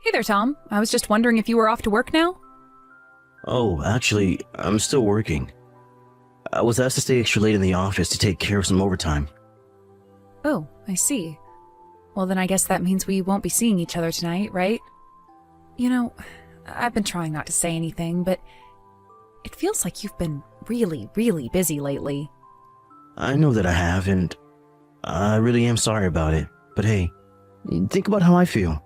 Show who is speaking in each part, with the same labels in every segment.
Speaker 1: Hey there, Tom. I was just wondering if you were off to work now?
Speaker 2: Oh, actually, I'm still working. I was asked to stay extra late in the office to take care of some overtime.
Speaker 1: Oh, I see. Well, then I guess that means we won't be seeing each other tonight, right? You know, I've been trying not to say anything, but it feels like you've been really, really busy lately.
Speaker 2: I know that I have, and I really am sorry about it. But hey, think about how I feel.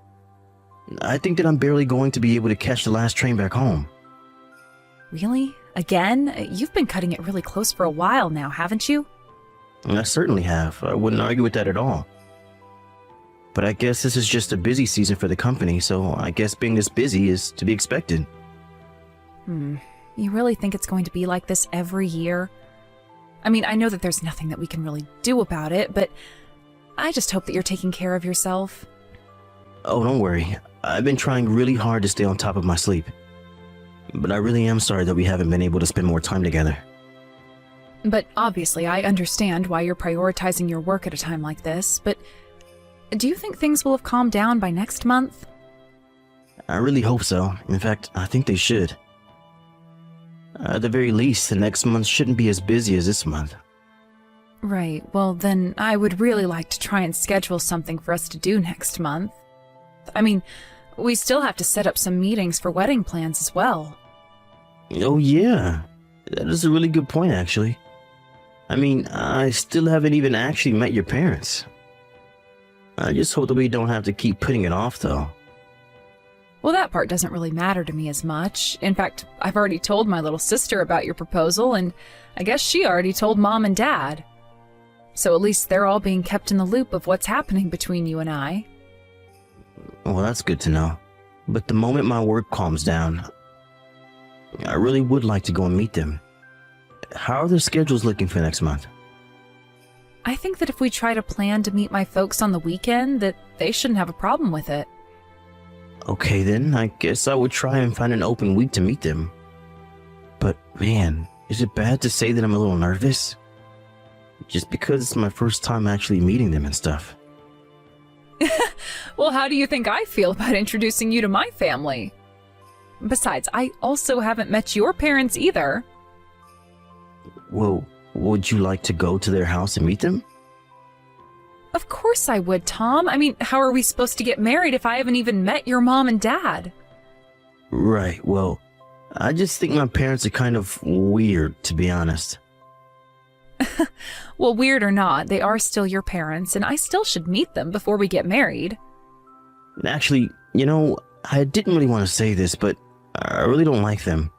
Speaker 2: I think that I'm barely going to be able to catch the last train back home.
Speaker 1: Really? Again? You've been cutting it really close for a while now, haven't you?
Speaker 2: I certainly have. I wouldn't argue with that at all. But I guess this is just a busy season for the company, so I guess being this busy is to be expected.
Speaker 1: You really think it's going to be like this every year? I mean, I know that there's nothing that we can really do about it, but I just hope that you're taking care of yourself.
Speaker 2: Oh, don't worry. I've been trying really hard to stay on top of my sleep. But I really am sorry that we haven't been able to spend more time together.
Speaker 1: But obviously, I understand why you're prioritizing your work at a time like this, but do you think things will have calmed down by next month?
Speaker 2: I really hope so. In fact, I think they should. At the very least, the next month shouldn't be as busy as this month.
Speaker 1: Right, well then I would really like to try and schedule something for us to do next month. I mean, we still have to set up some meetings for wedding plans as well.
Speaker 2: Oh yeah, that is a really good point actually. I mean, I still haven't even actually met your parents. I just hope that we don't have to keep putting it off though.
Speaker 1: Well, that part doesn't really matter to me as much. In fact, I've already told my little sister about your proposal, and I guess she already told Mom and Dad. So at least they're all being kept in the loop of what's happening between you and I.
Speaker 2: Well, that's good to know. But the moment my work calms down, I really would like to go and meet them. How are their schedules looking for next month?
Speaker 1: I think that if we try to plan to meet my folks on the weekend, that they shouldn't have a problem with it.
Speaker 2: Okay then, I guess I would try and find an open week to meet them. But man, is it bad to say that I'm a little nervous? Just because it's my first time actually meeting them and stuff.
Speaker 1: Well, how do you think I feel about introducing you to my family? Besides, I also haven't met your parents either.
Speaker 2: Well, would you like to go to their house and meet them?
Speaker 1: Of course I would, Tom. I mean, how are we supposed to get married if I haven't even met your mom and dad?
Speaker 2: Right, well, I just think my parents are kind of weird, to be honest.
Speaker 1: Well, weird or not, they are still your parents, and I still should meet them before we get married.
Speaker 2: Actually, you know, I didn't really want to say this, but I really don't like them.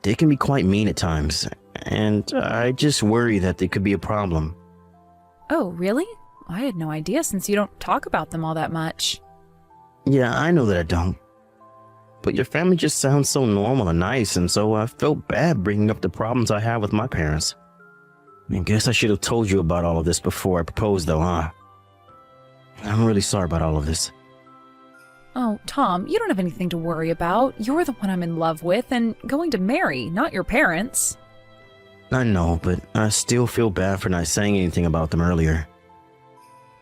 Speaker 2: They can be quite mean at times, and I just worry that they could be a problem.
Speaker 1: Oh, really? I had no idea since you don't talk about them all that much.
Speaker 2: Yeah, I know that I don't. But your family just sounds so normal and nice, and so I felt bad bringing up the problems I have with my parents. I guess I should have told you about all of this before I proposed though, huh? I'm really sorry about all of this.
Speaker 1: Oh, Tom, you don't have anything to worry about. You're the one I'm in love with and going to marry, not your parents.
Speaker 2: I know, but I still feel bad for not saying anything about them earlier.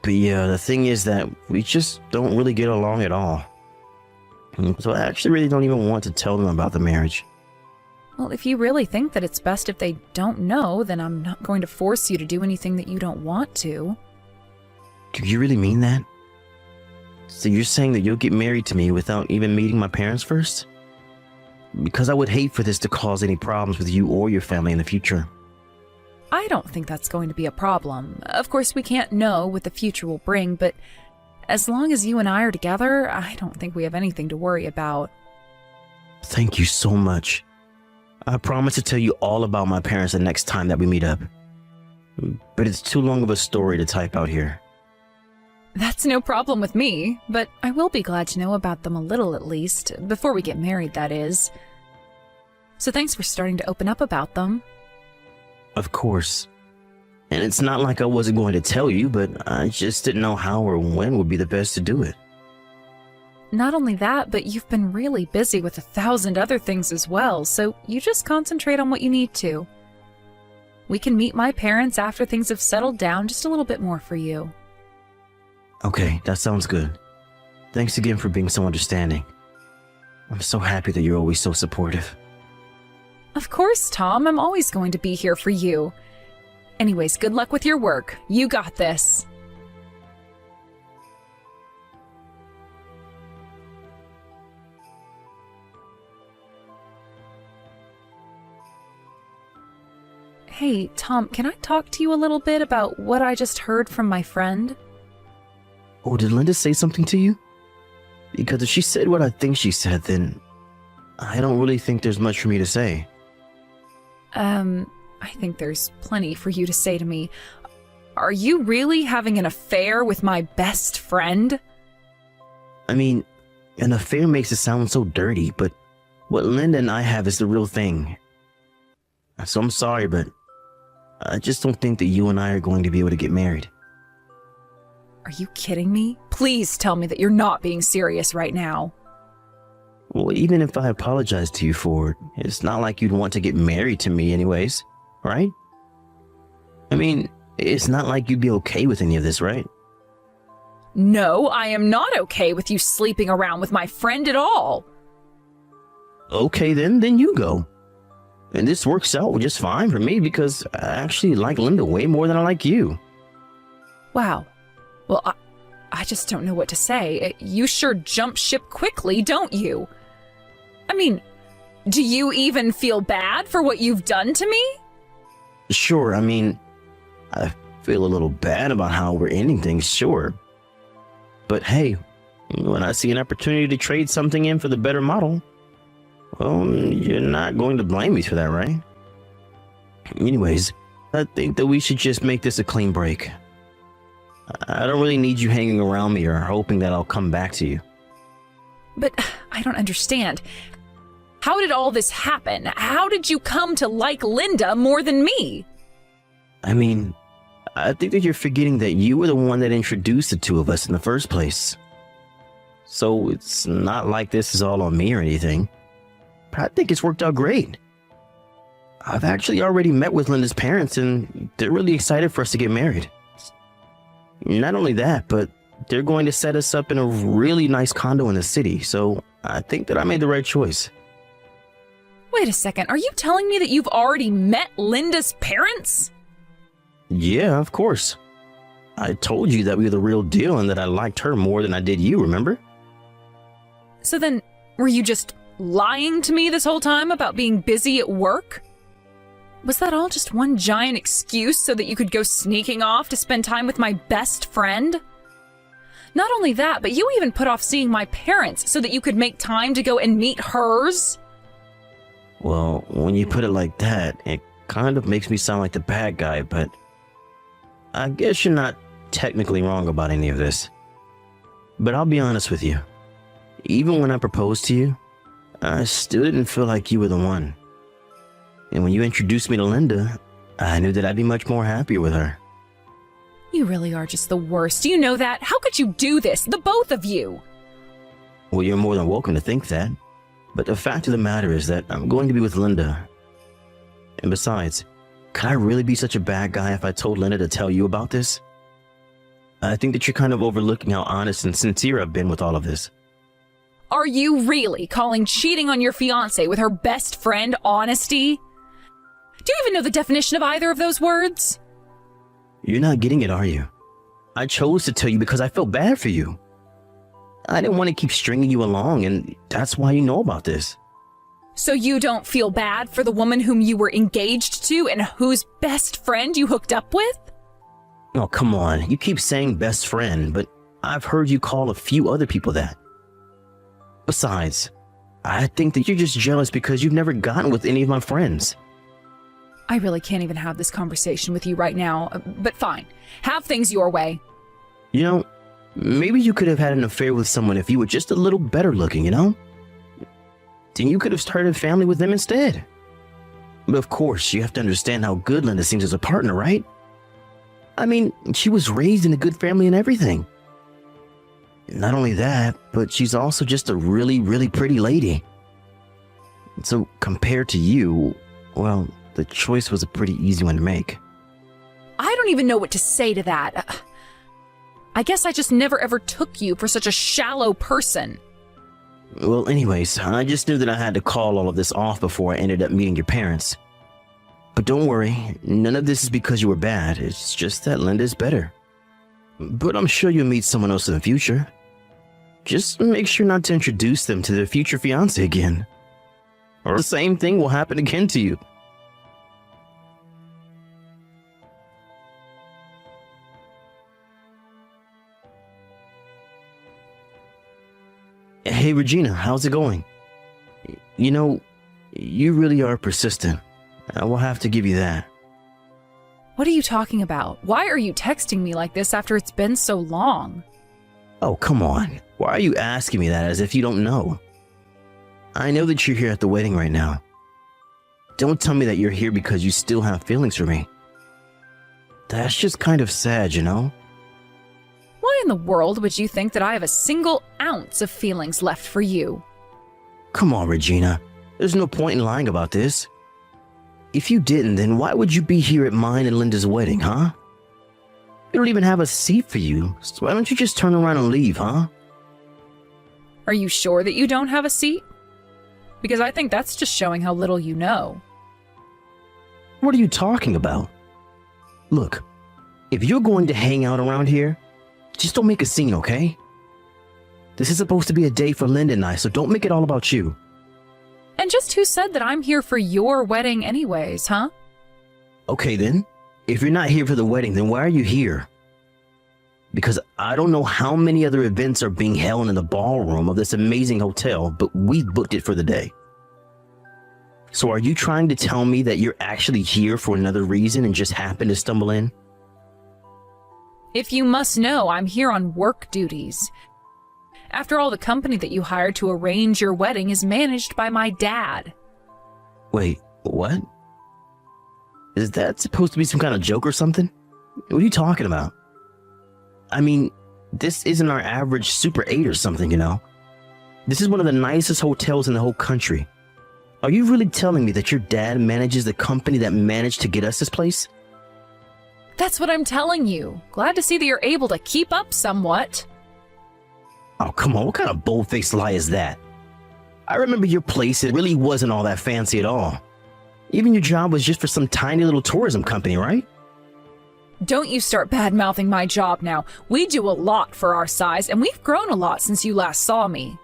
Speaker 2: But yeah, the thing is that we just don't really get along at all. So I actually really don't even want to tell them about the marriage.
Speaker 1: Well, if you really think that it's best if they don't know, then I'm not going to force you to do anything that you don't want to.
Speaker 2: Do you really mean that? So you're saying that you'll get married to me without even meeting my parents first? Because I would hate for this to cause any problems with you or your family in the future.
Speaker 1: I don't think that's going to be a problem. Of course, we can't know what the future will bring, but as long as you and I are together, I don't think we have anything to worry about.
Speaker 2: Thank you so much. I promise to tell you all about my parents the next time that we meet up. But it's too long of a story to type out here.
Speaker 1: That's no problem with me, but I will be glad to know about them a little at least, before we get married, that is. So thanks for starting to open up about them.
Speaker 2: Of course. And it's not like I wasn't going to tell you, but I just didn't know how or when would be the best to do it.
Speaker 1: Not only that, but you've been really busy with 1,000 other things as well, so you just concentrate on what you need to. We can meet my parents after things have settled down just a little bit more for you.
Speaker 2: Okay, that sounds good. thanks again for being so understanding. I'm so happy that you're always so supportive.
Speaker 1: Of course, Tom. I'm always going to be here for you. Anyways, good luck with your work. You got this. Hey, Tom, can I talk to you a little bit about what I just heard from my friend?
Speaker 2: Oh, did Linda say something to you? Because if she said what I think she said, then I don't really think there's much for me to say.
Speaker 1: I think there's plenty for you to say to me. Are you really having an affair with my best friend?
Speaker 2: I mean, an affair makes it sound so dirty, but what Linda and I have is the real thing. So I'm sorry, but I just don't think that you and I are going to be able to get married.
Speaker 1: Are you kidding me? Please tell me that you're not being serious right now.
Speaker 2: Well, even if I apologize to you for it, it's not like you'd want to get married to me anyways, right? I mean, it's not like you'd be okay with any of this, right?
Speaker 1: No, I am not okay with you sleeping around with my friend at all.
Speaker 2: Okay, then you go. And this works out just fine for me because I actually like Linda way more than I like you.
Speaker 1: Wow. Well, I just don't know what to say. You sure jump ship quickly, don't you? I mean, do you even feel bad for what you've done to me?
Speaker 2: Sure, I mean, I feel a little bad about how we're ending things, sure. But hey, when I see an opportunity to trade something in for the better model, well, you're not going to blame me for that, right? Anyways, I think that we should just make this a clean break. I don't really need you hanging around me or hoping that I'll come back to you.
Speaker 1: But I don't understand. How did all this happen? How did you come to like Linda more than me?
Speaker 2: I mean, I think that you're forgetting that you were the one that introduced the two of us in the first place. So it's not like this is all on me or anything. But I think it's worked out great. I've actually already met with Linda's parents and they're really excited for us to get married. Not only that, but they're going to set us up in a really nice condo in the city, so I think that I made the right choice.
Speaker 1: Wait a second, are you telling me that you've already met Linda's parents?
Speaker 2: Yeah, of course. I told you that we were the real deal and that I liked her more than I did you, remember?
Speaker 1: So then, were you just lying to me this whole time about being busy at work? Was that all just one giant excuse so that you could go sneaking off to spend time with my best friend? Not only that, but you even put off seeing my parents so that you could make time to go and meet hers?
Speaker 2: Well, when you put it like that, it kind of makes me sound like the bad guy, but I guess you're not technically wrong about any of this. But I'll be honest with you. Even when I proposed to you, I still didn't feel like you were the one. And when you introduced me to Linda, I knew that I'd be much more happier with her.
Speaker 1: You really are just the worst. Do you know that? How could you do this, the both of you?
Speaker 2: Well, you're more than welcome to think that. But the fact of the matter is that I'm going to be with Linda. And besides, could I really be such a bad guy if I told Linda to tell you about this? I think that you're kind of overlooking how honest and sincere I've been with all of this.
Speaker 1: Are you really calling cheating on your fiance with her best friend honesty? Do you even know the definition of either of those words?
Speaker 2: You're not getting it, are you? I chose to tell you because I felt bad for you. I didn't want to keep stringing you along, and that's why you know about this.
Speaker 1: So you don't feel bad for the woman whom you were engaged to and whose best friend you hooked up with?
Speaker 2: Oh, come on. You keep saying best friend, but I've heard you call a few other people that. Besides, I think that you're just jealous because you've never gotten with any of my friends.
Speaker 1: I really can't even have this conversation with you right now, but fine. Have things your way.
Speaker 2: You know, maybe you could have had an affair with someone if you were just a little better looking, you know? Then you could have started a family with them instead. But of course, you have to understand how good Linda seems as a partner, right? I mean, she was raised in a good family and everything. Not only that, but she's also just a really, really pretty lady. So compared to you, well, the choice was a pretty easy one to make.
Speaker 1: I don't even know what to say to that. I guess I just never ever took you for such a shallow person.
Speaker 2: Well, anyways, I just knew that I had to call all of this off before I ended up meeting your parents. But don't worry, none of this is because you were bad. It's just that Linda's better. But I'm sure you'll meet someone else in the future. Just make sure not to introduce them to their future fiance again. Or the same thing will happen again to you. Hey Regina, how's it going? You know, you really are persistent. I will have to give you that.
Speaker 1: What are you talking about? Why are you texting me like this after it's been so long?
Speaker 2: Oh, come on. Why are you asking me that as if you don't know? I know that you're here at the wedding right now. Don't tell me that you're here because you still have feelings for me. That's just kind of sad, you know?
Speaker 1: Why in the world would you think that I have a single ounce of feelings left for you?
Speaker 2: Come on, Regina. There's no point in lying about this. If you didn't, then why would you be here at mine and Linda's wedding, huh? We don't even have a seat for you, so why don't you just turn around and leave, huh?
Speaker 1: Are you sure that you don't have a seat? Because I think that's just showing how little you know.
Speaker 2: What are you talking about? Look, if you're going to hang out around here, just don't make a scene, okay? This is supposed to be a day for Linda and I, so don't make it all about you.
Speaker 1: And just who said that I'm here for your wedding anyways, huh?
Speaker 2: Okay then, if you're not here for the wedding, then why are you here? Because I don't know how many other events are being held in the ballroom of this amazing hotel, but we booked it for the day. So are you trying to tell me that you're actually here for another reason and just happened to stumble in?
Speaker 1: If you must know, I'm here on work duties. After all, the company that you hired to arrange your wedding is managed by my dad.
Speaker 2: Wait, what? Is that supposed to be some kind of joke or something? What are you talking about? I mean, this isn't our average Super 8 or something, you know? This is one of the nicest hotels in the whole country. Are you really telling me that your dad manages the company that managed to get us this place?
Speaker 1: That's what I'm telling you. Glad to see that you're able to keep up somewhat.
Speaker 2: Oh, come on, what kind of bold-faced lie is that? I remember your place, it really wasn't all that fancy at all. Even your job was just for some tiny little tourism company, right?
Speaker 1: Don't you start bad-mouthing my job now. We do a lot for our size, and we've grown a lot since you last saw me.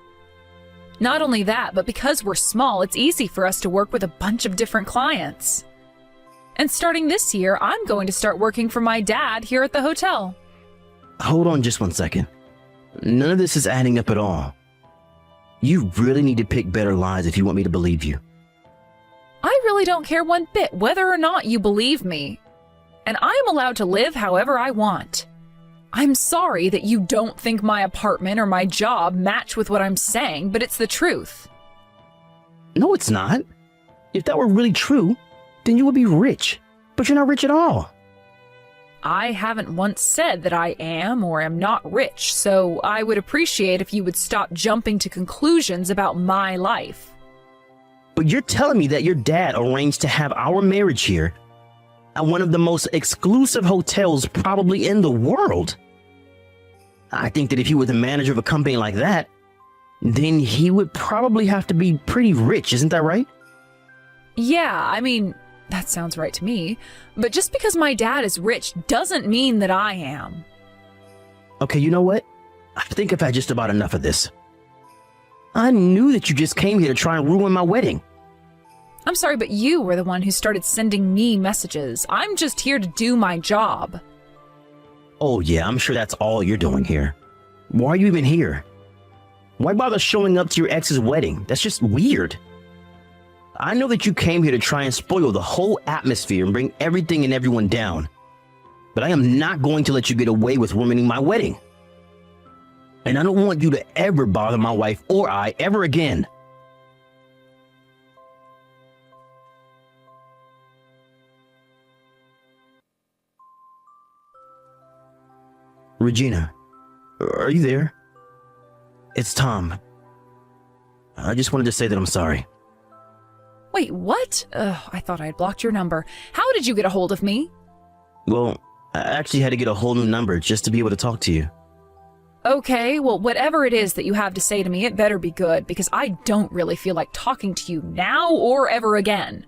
Speaker 1: Not only that, but because we're small, it's easy for us to work with a bunch of different clients. And starting this year, I'm going to start working for my dad here at the hotel.
Speaker 2: Hold on just one second. None of this is adding up at all. You really need to pick better lies if you want me to believe you.
Speaker 1: I really don't care one bit whether or not you believe me. And I am allowed to live however I want. I'm sorry that you don't think my apartment or my job match with what I'm saying, but it's the truth.
Speaker 2: No, it's not. If that were really true, then you would be rich. But you're not rich at all.
Speaker 1: I haven't once said that I am or am not rich, so I would appreciate if you would stop jumping to conclusions about my life.
Speaker 2: But you're telling me that your dad arranged to have our marriage here at one of the most exclusive hotels probably in the world. I think that if he were the manager of a company like that, then he would probably have to be pretty rich, isn't that right?
Speaker 1: Yeah, I mean, that sounds right to me. But just because my dad is rich doesn't mean that I am.
Speaker 2: Okay, you know what? I think I've had just about enough of this. I knew that you just came here to try and ruin my wedding.
Speaker 1: I'm sorry, but you were the one who started sending me messages. I'm just here to do my job.
Speaker 2: Oh yeah, I'm sure that's all you're doing here. Why are you even here? Why bother showing up to your ex's wedding? That's just weird. I know that you came here to try and spoil the whole atmosphere and bring everything and everyone down. But I am not going to let you get away with ruining my wedding. And I don't want you to ever bother my wife or I ever again. Regina, are you there? It's Tom. I just wanted to say that I'm sorry.
Speaker 1: Wait, what? I thought I had blocked your number. How did you get a hold of me?
Speaker 2: Well, I actually had to get a whole new number just to be able to talk to you.
Speaker 1: Okay, well, whatever it is that you have to say to me, it better be good, because I don't really feel like talking to you now or ever again.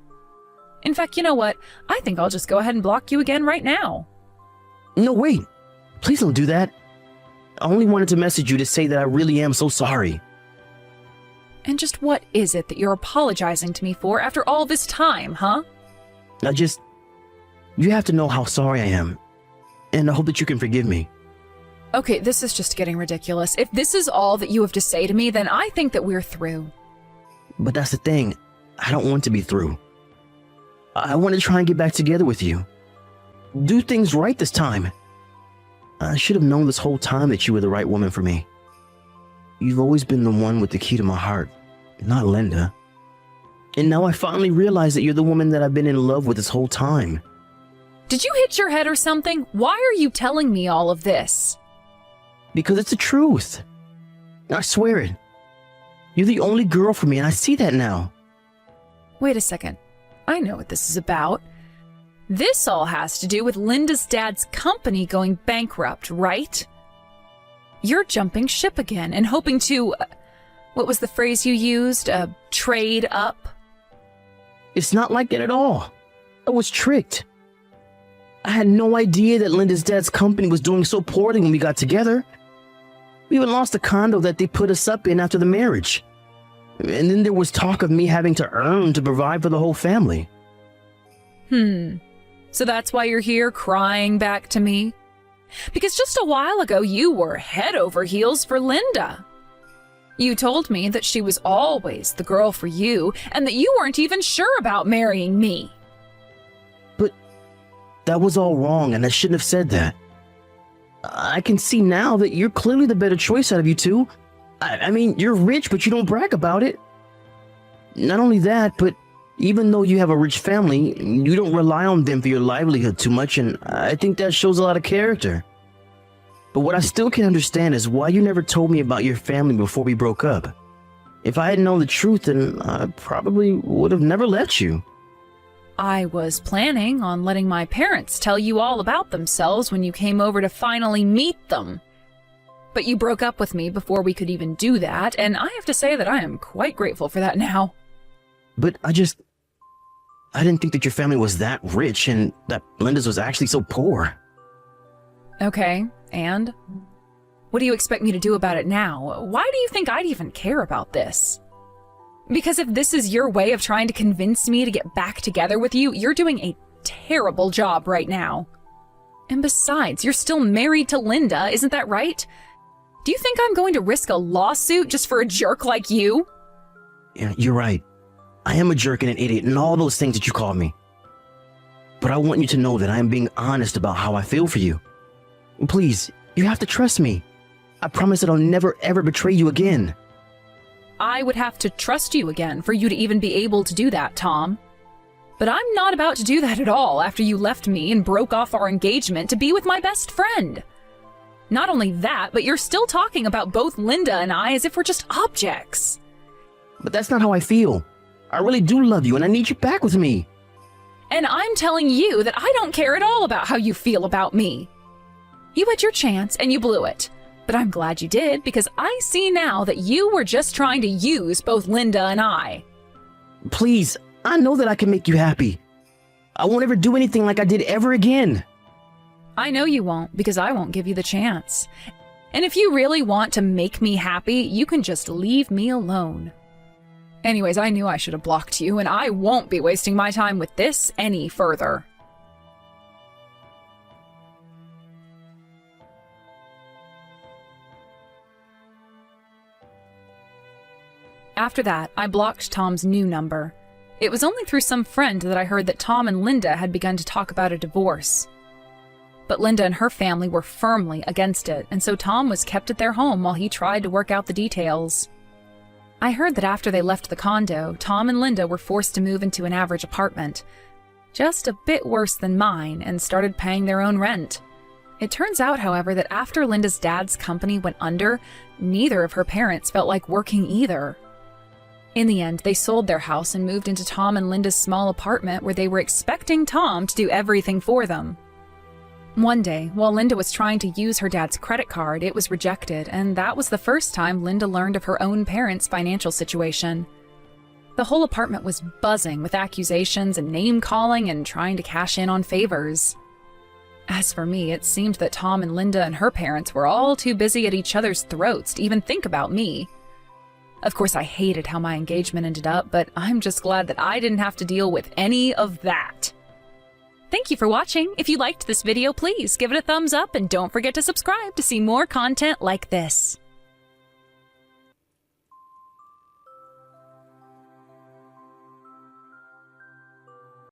Speaker 1: In fact, you know what? I think I'll just go ahead and block you again right now.
Speaker 2: No, wait. Please don't do that. I only wanted to message you to say that I really am so sorry.
Speaker 1: And just what is it that you're apologizing to me for after all this time, huh?
Speaker 2: You have to know how sorry I am. And I hope that you can forgive me.
Speaker 1: Okay, this is just getting ridiculous. If this is all that you have to say to me, then I think that we're through.
Speaker 2: But that's the thing. I don't want to be through. I want to try and get back together with you. Do things right this time. I should have known this whole time that you were the right woman for me. You've always been the one with the key to my heart, not Linda. And now I finally realize that you're the woman that I've been in love with this whole time.
Speaker 1: Did you hit your head or something? Why are you telling me all of this?
Speaker 2: Because it's the truth. I swear it. You're the only girl for me, and I see that now.
Speaker 1: Wait a second. I know what this is about. This all has to do with Linda's dad's company going bankrupt, right? You're jumping ship again and hoping to, what was the phrase you used? Trade up?
Speaker 2: It's not like that at all. I was tricked. I had no idea that Linda's dad's company was doing so poorly when we got together. We even lost the condo that they put us up in after the marriage. And then there was talk of me having to earn to provide for the whole family.
Speaker 1: So that's why you're here crying back to me? Because just a while ago you were head over heels for Linda. You told me that she was always the girl for you and that you weren't even sure about marrying me.
Speaker 2: But that was all wrong, and I shouldn't have said that. I can see now that you're clearly the better choice out of you two. I mean, you're rich, but you don't brag about it. Not only that, but even though you have a rich family, you don't rely on them for your livelihood too much, and I think that shows a lot of character. But what I still can't understand is why you never told me about your family before we broke up. If I had known the truth, then I probably would have never let you.
Speaker 1: I was planning on letting my parents tell you all about themselves when you came over to finally meet them. But you broke up with me before we could even do that, and I have to say that I am quite grateful for that now.
Speaker 2: But I didn't think that your family was that rich and that Linda's was actually so poor.
Speaker 1: Okay, and? What do you expect me to do about it now? Why do you think I'd even care about this? Because if this is your way of trying to convince me to get back together with you, you're doing a terrible job right now. And besides, you're still married to Linda, isn't that right? Do you think I'm going to risk a lawsuit just for a jerk like you?
Speaker 2: Yeah, you're right. I am a jerk and an idiot and all those things that you called me. But I want you to know that I am being honest about how I feel for you. Please, you have to trust me. I promise that I'll never ever betray you again.
Speaker 1: I would have to trust you again for you to even be able to do that, Tom. But I'm not about to do that at all after you left me and broke off our engagement to be with my best friend. Not only that, but you're still talking about both Linda and I as if we're just objects.
Speaker 2: But that's not how I feel. I really do love you and I need you back with me.
Speaker 1: And I'm telling you that I don't care at all about how you feel about me. You had your chance and you blew it. But I'm glad you did, because I see now that you were just trying to use both Linda and I.
Speaker 2: Please, I know that I can make you happy. I won't ever do anything like I did ever again.
Speaker 1: I know you won't, because I won't give you the chance. And if you really want to make me happy, you can just leave me alone. Anyways, I knew I should have blocked you, and I won't be wasting my time with this any further. After that, I blocked Tom's new number. It was only through some friend that I heard that Tom and Linda had begun to talk about a divorce. But Linda and her family were firmly against it, and so Tom was kept at their home while he tried to work out the details. I heard that after they left the condo, Tom and Linda were forced to move into an average apartment, just a bit worse than mine, and started paying their own rent. It turns out, however, that after Linda's dad's company went under, neither of her parents felt like working either. In the end, they sold their house and moved into Tom and Linda's small apartment where they were expecting Tom to do everything for them. One day, while Linda was trying to use her dad's credit card, it was rejected, and that was the first time Linda learned of her own parents' financial situation. The whole apartment was buzzing with accusations and name-calling and trying to cash in on favors. As for me, it seemed that Tom and Linda and her parents were all too busy at each other's throats to even think about me. Of course, I hated how my engagement ended up, but I'm just glad that I didn't have to deal with any of that. Thank you for watching. If you liked this video, please give it a thumbs up and don't forget to subscribe to see more content like this.